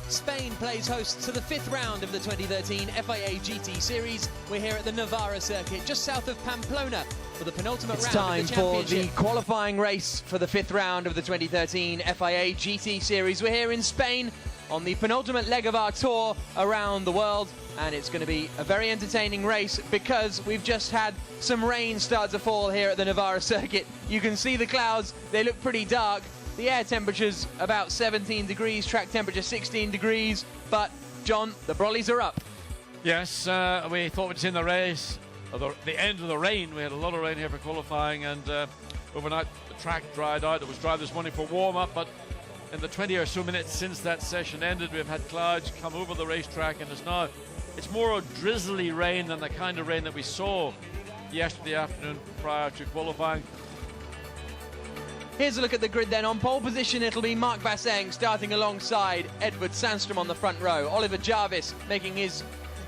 Spain plays host to the 5th round of the 2013 FIA GT Series. We're here at the Navarra circuit, just south of Pamplona, for the penultimate round of the championship. It's time for the qualifying race for the 5th round of the 2013 FIA GT Series. We're here in Spain on the penultimate leg of our tour around the world, and it's going to be a very entertaining race because we've just had some rain start to fall here at the Navarra circuit. You can see the clouds, they look pretty dark. The air temperature's about 17 degrees, track temperature 16 degrees, but John, the brollies are up. Yes, we thought we'd seen the race, the end of the rain. We had a lot of rain here for qualifying, and overnight the track dried out. It was dry this morning for warm-up, but in the 20 or so minutes since that session ended, we've had clouds come over the racetrack, and it's more a drizzly rain than the kind of rain that we saw yesterday afternoon prior to qualifying. Here's a look at the grid then. On pole position, it'll be Marc Basseng starting alongside Edward Sandstrom on the front row. Oliver Jarvis making his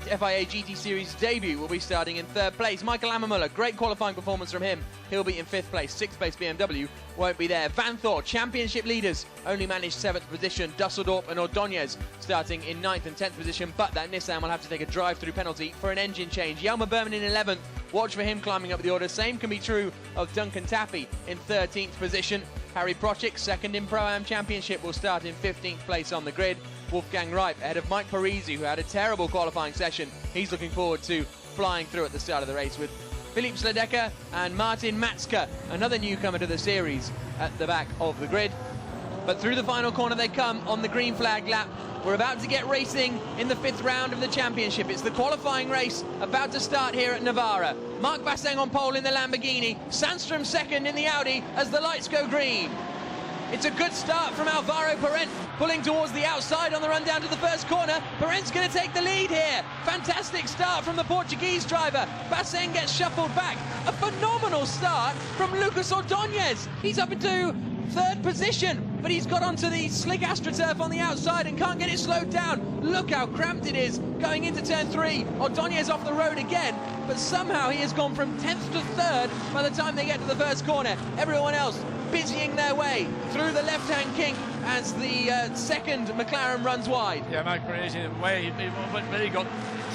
FIA GT Series debut will be starting in 3rd place. Michael Ammermuller, great qualifying performance from him. He'll be in 5th place. 6th place BMW won't be there. Vanthor, championship leaders, only managed 7th position. Dusseldorp and Ordonez starting in 9th and 10th position, but that Nissan will have to take a drive-through penalty for an engine change. Jelmer Berman in 11th. Watch for him climbing up the order. Same can be true of Duncan Taffy in 13th position. Harry Prochik, 2nd in Pro-Am Championship, will start in 15th place on the grid. Wolfgang Reip ahead of Mike Parisi, who had a terrible qualifying session. He's looking forward to flying through at the start of the race with Philippe Sledecka and Martin Matska, another newcomer to the series, at the back of the grid. But through the final corner they come on the green flag lap. We're about to get racing in the 5th round of the championship. It's the qualifying race about to start here at Navarra. Marc Basseng on pole in the Lamborghini, Sandstrom 2nd in the Audi as the lights go green. It's a good start from Alvaro Parent, pulling towards the outside on the run down to the first corner. Parent's going to take the lead here. Fantastic start from the Portuguese driver. Basseng gets shuffled back. A phenomenal start from Lucas Ordonez. He's up into 3rd position, but he's got onto the slick AstroTurf on the outside and can't get it slowed down. Look how cramped it is going into turn 3. Ordonez off the road again, but somehow he has gone from 10th to 3rd by the time they get to the first corner. Everyone else busying their way through the left-hand kink as the 2nd McLaren runs wide. Yeah, Mike Parisi in the way. He really got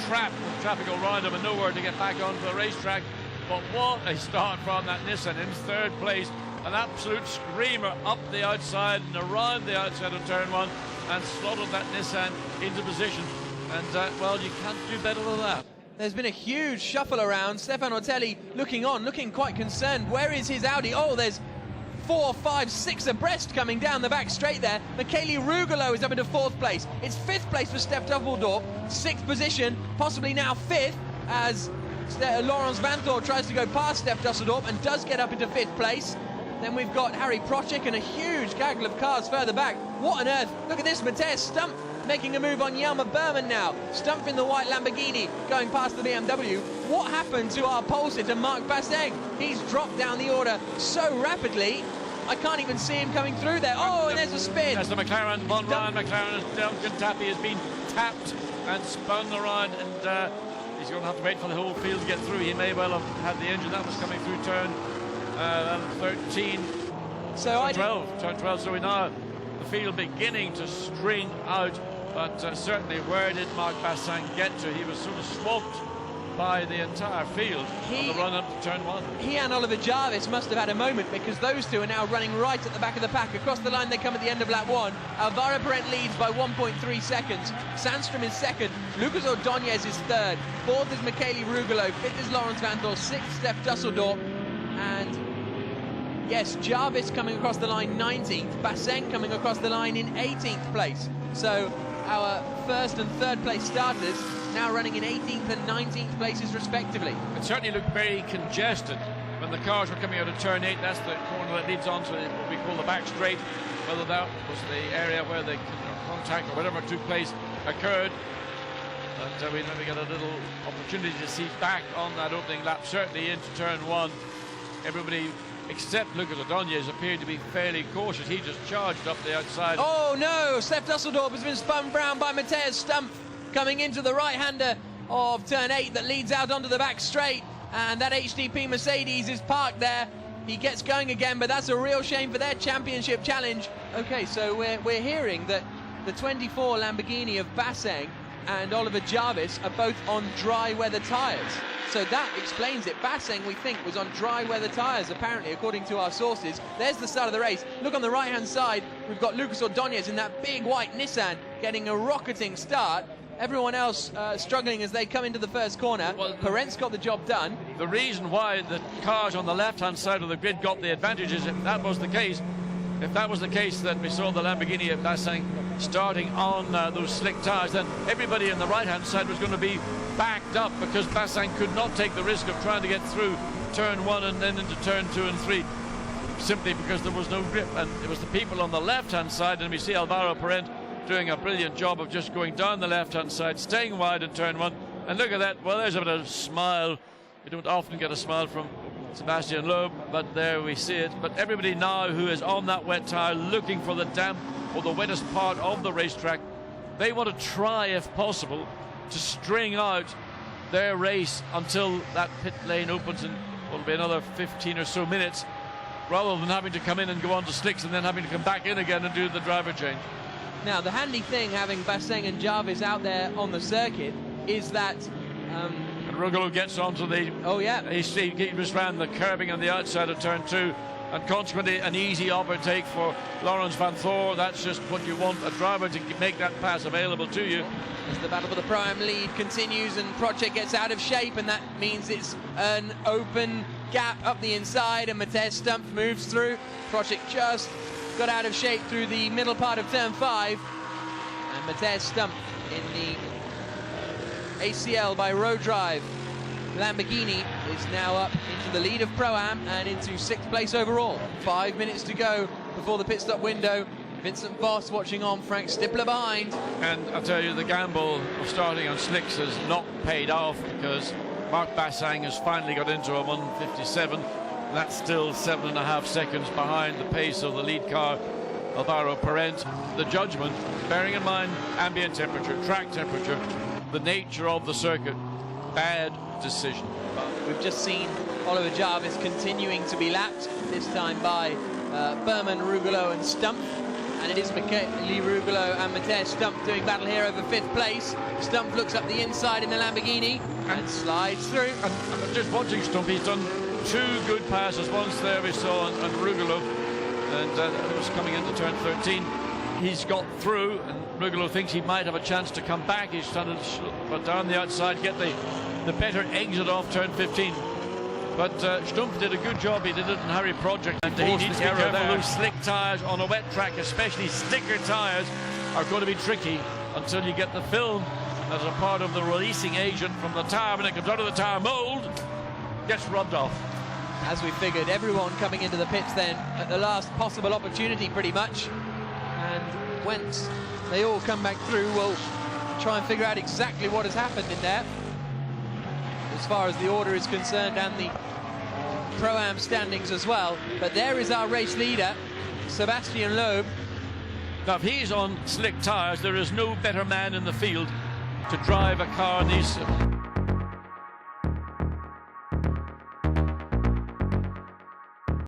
trapped with traffic all around him and nowhere to get back onto the racetrack. But what a start from that Nissan in 3rd place. An absolute screamer up the outside and around the outside of turn 1 and slotted that Nissan into position. And, well, you can't do better than that. There's been a huge shuffle around. Stefan Ortelli looking on, looking quite concerned. Where is his Audi? Oh, there's 4, 5, 6 abreast coming down the back straight there. Michele Rugolo is up into 4th place. It's 5th place for Steph Dusseldorp. 6th position, possibly now 5th, as Laurens Vanthor tries to go past Steph Dusseldorp and does get up into 5th place. Then we've got Harry Prochik and a huge gaggle of cars further back. What on earth? Look at this, Matthias Stumpf making a move on Jelmer Berman now. Stumpf in the white Lamborghini going past the BMW. What happened to our pole sitter, Marc Basseng? He's dropped down the order so rapidly, I can't even see him coming through there. Oh, and there's a spin. That's the McLaren, Von Ryan McLaren. Duncan Taffy has been tapped and spun around, and he's going to have to wait for the whole field to get through. He may well have had the engine that was coming through turn 13, turn 12. So we now the field beginning to string out, but certainly where did Marc Basseng get to? He was sort of swamped by the entire field on the run up to turn 1. He and Oliver Jarvis must have had a moment, because those two are now running right at the back of the pack. Across the line they come at the end of lap 1. Alvaro Parent leads by 1.3 seconds. Sandstrom is 2nd. Lucas Ordonez is 3rd. 4th is Michele Rugolo. 5th is Laurens Vanthor. 6th, Steph Dusseldorp. And yes, Jarvis coming across the line 19th. Basseng coming across the line in 18th place. So our first and third place starters now running in 18th and 19th places respectively. It certainly looked very congested when the cars were coming out of turn 8. That's the corner that leads on to what we call the back straight. Whether that was the area where the contact or whatever took place occurred. But we maybe got a little opportunity to see back on that opening lap, certainly into turn 1. Everybody except Lucas Ordóñez appeared to be fairly cautious. He just charged up the outside. Oh no, Steph Dusseldorp has been spun round by Matthias Stumpf coming into the right-hander of turn 8 that leads out onto the back straight, and that HDP Mercedes is parked there. He gets going again, but that's a real shame for their championship challenge. Okay, so we're hearing that the 24 Lamborghini of Basseng and Oliver Jarvis are both on dry weather tyres. So that explains it. Basseng, we think, was on dry weather tyres, apparently, according to our sources. There's the start of the race. Look on the right-hand side, we've got Lucas Ordóñez in that big white Nissan getting a rocketing start. Everyone else struggling as they come into the first corner. Well, Perent's got the job done. The reason why the cars on the left-hand side of the grid got the advantage is if that was the case, that we saw the Lamborghini of Basseng starting on those slick tyres, then everybody on the right-hand side was going to be backed up because Basseng could not take the risk of trying to get through turn 1 and then into turn 2 and 3 simply because there was no grip. And it was the people on the left-hand side, and we see Alvaro Perent doing a brilliant job of just going down the left-hand side, staying wide in turn 1. And look at that. Well, there's a bit of smile. You don't often get a smile from Sebastian Loeb, but there we see it. But everybody now who is on that wet tyre looking for the damp or the wettest part of the racetrack, they want to try, if possible, to string out their race until that pit lane opens in what will be another 15 or so minutes, rather than having to come in and go on to slicks and then having to come back in again and do the driver change. Now, the handy thing having Basseng and Jarvis out there on the circuit is that and Rugolo gets onto the... Oh, yeah. He just ran the curbing on the outside of turn 2, and consequently an easy overtake for Lawrence Van Thor. That's just what you want, a driver to make that pass available to you. As the battle for the Pro-Am lead continues and Project gets out of shape, and that means it's an open gap up the inside, and Matthias Stumpf moves through. Project just got out of shape through the middle part of turn 5, and Matthias Stumpf in the ACL by Road Drive Lamborghini is now up into the lead of Pro-Am and into 6th place overall. 5 minutes to go before the pit stop window. Vincent Voss watching on, Frank Stippler behind. And I'll tell you, the gamble of starting on slicks has not paid off because Mark Basseng has finally got into a 1:57. That's still 7.5 seconds behind the pace of the lead car, Alvaro Perent. The judgment, bearing in mind ambient temperature, track temperature, the nature of the circuit, bad decision. We've just seen Oliver Jarvis continuing to be lapped, this time by Berman, Rugolo and Stumpf. And it is Lee Rugolo and Matthias Stumpf doing battle here over 5th place. Stumpf looks up the inside in the Lamborghini and slides through. And just watching Stumpf, he's done 2 good passes. Once there we saw on Rugolo, and it was coming into turn 13. He's got through, and Rugolo thinks he might have a chance to come back. He's trying to down the outside, get the better exit off turn 15. But Stumpf did a good job. He did it in Harry Project. And he needs to be careful. Those slick tyres on a wet track, especially sticker tyres, are going to be tricky until you get the film as a part of the releasing agent from the tyre. When it comes out of the tyre mould, gets rubbed off. As we figured, everyone coming into the pits then at the last possible opportunity pretty much. And once they all come back through, we'll try and figure out exactly what has happened in there as far as the order is concerned and the Pro-Am standings as well. But there is our race leader, Sebastian Loeb. Now, if he's on slick tyres, there is no better man in the field to drive a car in these